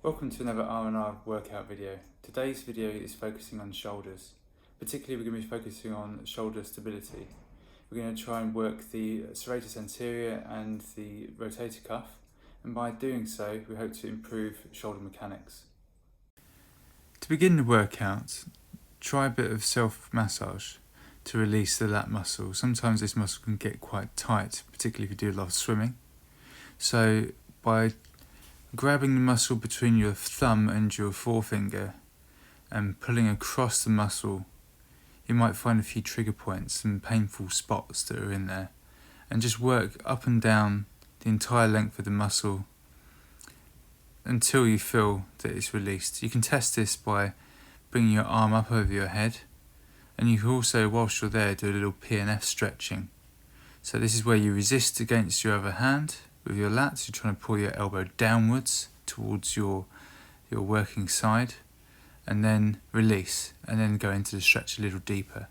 Welcome to another RnR workout video. Today's video is focusing on shoulders. Particularly we're going to be focusing on shoulder stability. We're going to try and work the serratus anterior and the rotator cuff, and by doing so we hope to improve shoulder mechanics. To begin the workout, try a bit of self-massage to release the lat muscle. Sometimes this muscle can get quite tight, particularly if you do a lot of swimming. So by grabbing the muscle between your thumb and your forefinger and pulling across the muscle, you might find a few trigger points and painful spots that are in there, and just work up and down the entire length of the muscle until you feel that it's released. You can test this by bringing your arm up over your head, and you can also, whilst you're there, do a little PNF stretching. So this is where you resist against your other hand with your lats. You're trying to pull your elbow downwards towards your working side, and then release, and then go into the stretch a little deeper.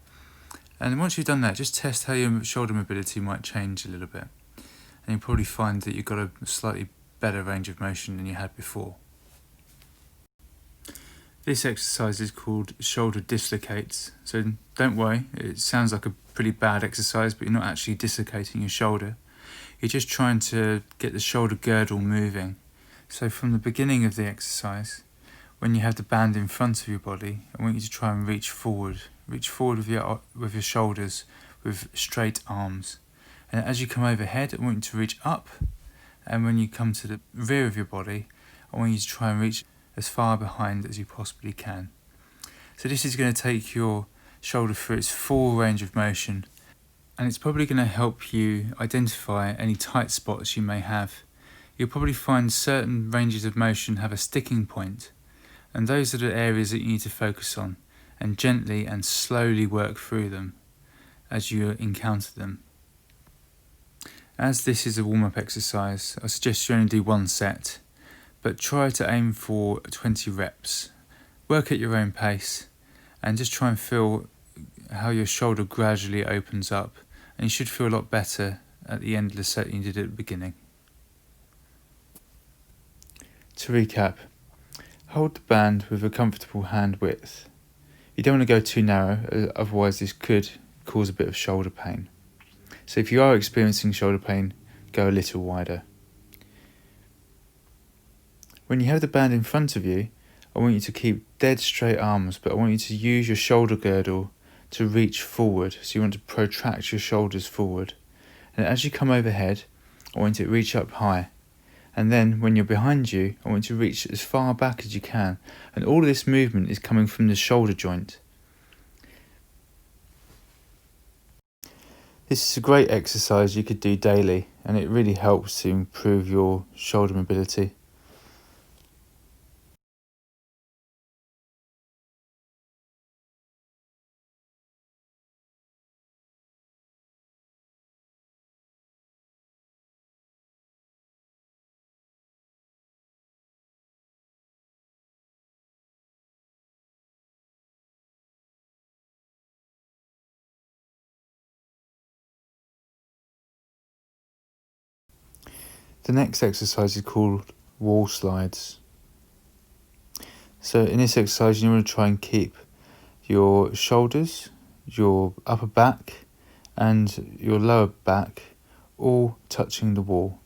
And once you've done that, just test how your shoulder mobility might change a little bit, and you'll probably find that you've got a slightly better range of motion than you had before. This exercise is called shoulder dislocates, so don't worry, it sounds like a pretty bad exercise, but you're not actually dislocating your shoulder. You're just trying to get the shoulder girdle moving. So from the beginning of the exercise, when you have the band in front of your body, I want you to try and reach forward with your shoulders with straight arms. And as you come overhead, I want you to reach up, and when you come to the rear of your body, I want you to try and reach as far behind as you possibly can. So this is going to take your shoulder through its full range of motion, and it's probably going to help you identify any tight spots you may have. You'll probably find certain ranges of motion have a sticking point, and those are the areas that you need to focus on, and gently and slowly work through them as you encounter them. As this is a warm-up exercise, I suggest you only do one set, but try to aim for 20 reps. Work at your own pace, and just try and feel how your shoulder gradually opens up, and you should feel a lot better at the end of the set than you did at the beginning. To recap, hold the band with a comfortable hand width. You don't want to go too narrow, otherwise this could cause a bit of shoulder pain. So if you are experiencing shoulder pain, go a little wider. When you have the band in front of you, I want you to keep dead straight arms, but I want you to use your shoulder girdle to reach forward. So you want to protract your shoulders forward. And as you come overhead, I want you to reach up high. And then when you're behind you, I want you to reach as far back as you can. And all of this movement is coming from the shoulder joint. This is a great exercise you could do daily, and it really helps to improve your shoulder mobility. The next exercise is called wall slides. So in this exercise, you want to try and keep your shoulders, your upper back and your lower back all touching the wall.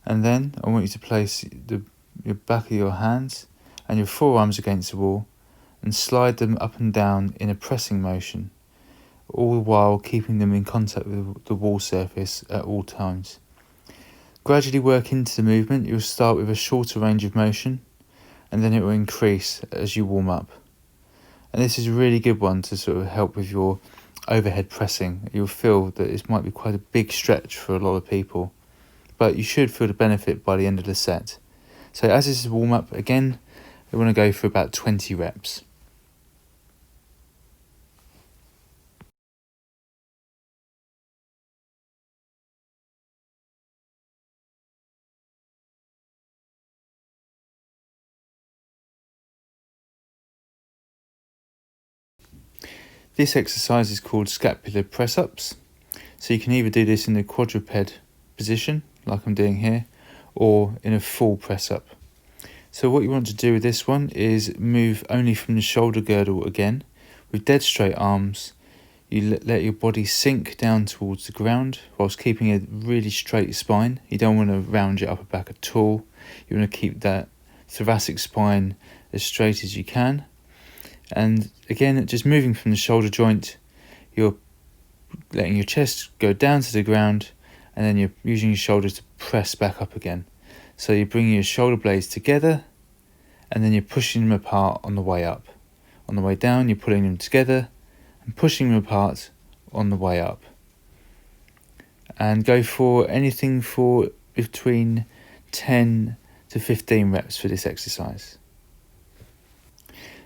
And then I want you to place your back of your hands and your forearms against the wall and slide them up and down in a pressing motion, all the while keeping them in contact with the wall surface at all times. Gradually work into the movement. You'll start with a shorter range of motion, and then it will increase as you warm up. And this is a really good one to sort of help with your overhead pressing. You'll feel that it might be quite a big stretch for a lot of people, but you should feel the benefit by the end of the set. So as this is warm up, again, we want to go for about 20 reps. This exercise is called Scapular Pressups. So you can either do this in the quadruped position, like I'm doing here, or in a full press up. So what you want to do with this one is move only from the shoulder girdle again. With dead straight arms, you let your body sink down towards the ground whilst keeping a really straight spine. You don't want to round your upper back at all. You want to keep that thoracic spine as straight as you can. And again, just moving from the shoulder joint, you're letting your chest go down to the ground, and then you're using your shoulders to press back up again. So you're bringing your shoulder blades together, and then you're pushing them apart on the way up. On the way down, you're pulling them together and pushing them apart on the way up. And go for anything for between 10 to 15 reps for this exercise.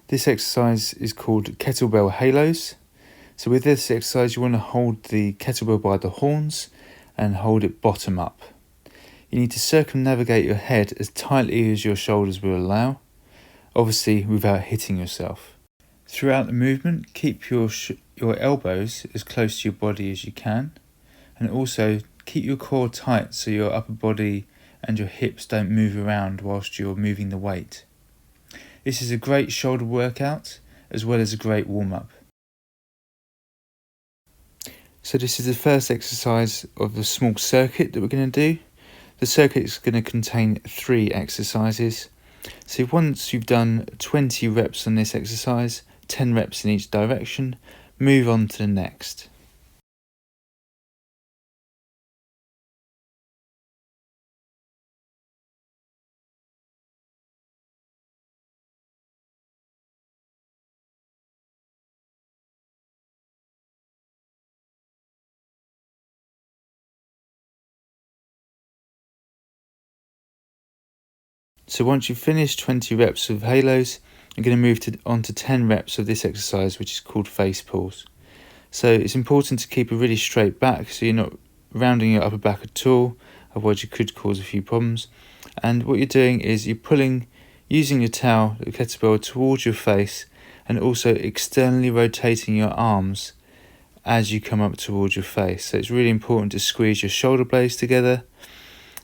This exercise is called Kettlebell Halos. So with this exercise, you want to hold the kettlebell by the horns and hold it bottom up. You need to circumnavigate your head as tightly as your shoulders will allow, obviously without hitting yourself. Throughout the movement, keep your elbows as close to your body as you can, and also keep your core tight so your upper body and your hips don't move around whilst you're moving the weight. This is a great shoulder workout as well as a great warm-up. So this is the first exercise of the small circuit that we're going to do. The circuit is going to contain 3 exercises. So once you've done 20 reps on this exercise, 10 reps in each direction, move on to the next. So once you've finished 20 reps of halos, you're going to move on to 10 reps of this exercise, which is called face pulls. So it's important to keep a really straight back so you're not rounding your upper back at all, otherwise you could cause a few problems. And what you're doing is you're pulling, using your towel, the kettlebell, towards your face, and also externally rotating your arms as you come up towards your face. So it's really important to squeeze your shoulder blades together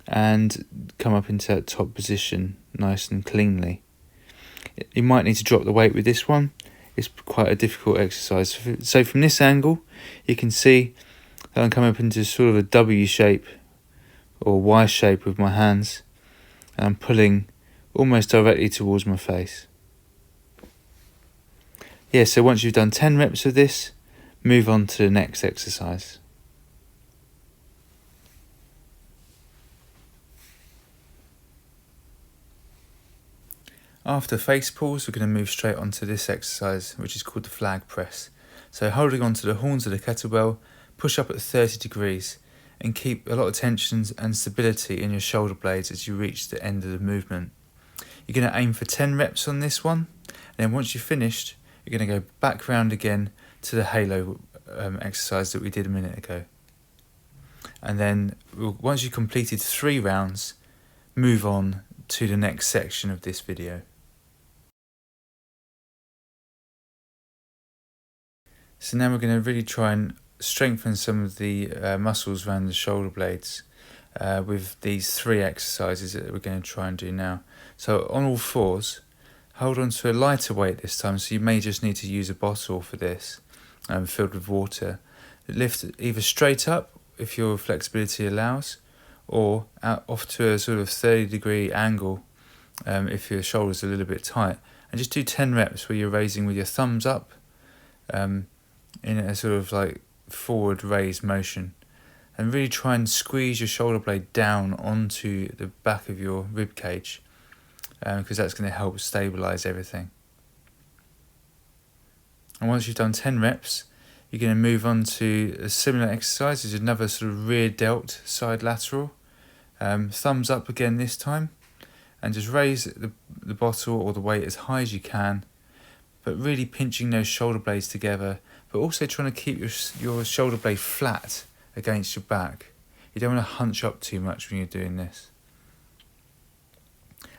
and come up into that top position nice and cleanly. You might need to drop the weight with this one. It's quite a difficult exercise. So from this angle, you can see that I'm coming up into sort of a W shape or Y shape with my hands, and I'm pulling almost directly towards my face. Yeah, so once you've done 10 reps of this, move on to the next exercise. After face pulls, we're going to move straight onto this exercise, which is called the flag press. So holding onto the horns of the kettlebell, push up at 30 degrees and keep a lot of tension and stability in your shoulder blades as you reach the end of the movement. You're going to aim for 10 reps on this one, and then once you've finished, you're going to go back round again to the halo exercise that we did a minute ago. And then once you've completed 3 rounds, move on to the next section of this video. So now we're going to really try and strengthen some of the muscles around the shoulder blades with these 3 exercises that we're going to try and do now. So on all fours, hold on to a lighter weight this time, so you may just need to use a bottle for this, filled with water. Lift either straight up if your flexibility allows, or out off to a sort of 30-degree angle if your shoulders are a little bit tight. And just do 10 reps where you're raising with your thumbs up in a sort of like forward raised motion, and really try and squeeze your shoulder blade down onto the back of your rib cage, because that's going to help stabilize everything. And once you've done 10 reps, you're going to move on to a similar exercise. There's another sort of rear delt side lateral, thumbs up again this time, and just raise the bottle or the weight as high as you can, but really pinching those shoulder blades together, but also trying to keep your shoulder blade flat against your back. You don't want to hunch up too much when you're doing this.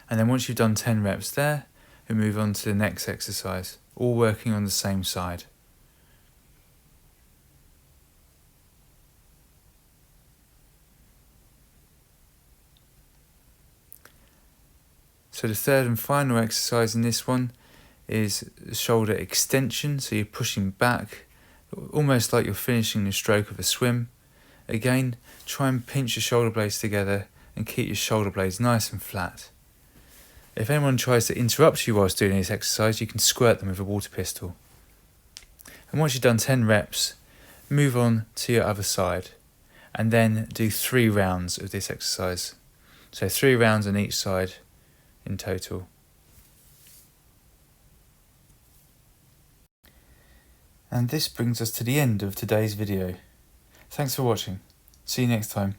And then once you've done 10 reps there, we move on to the next exercise, all working on the same side. So the third and final exercise in this one is shoulder extension. So you're pushing back, almost like you're finishing the stroke of a swim. Again, try and pinch your shoulder blades together and keep your shoulder blades nice and flat. If anyone tries to interrupt you whilst doing this exercise, you can squirt them with a water pistol. And once you've done 10 reps, move on to your other side and then do 3 rounds of this exercise. So 3 rounds on each side in total. And this brings us to the end of today's video. Thanks for watching. See you next time.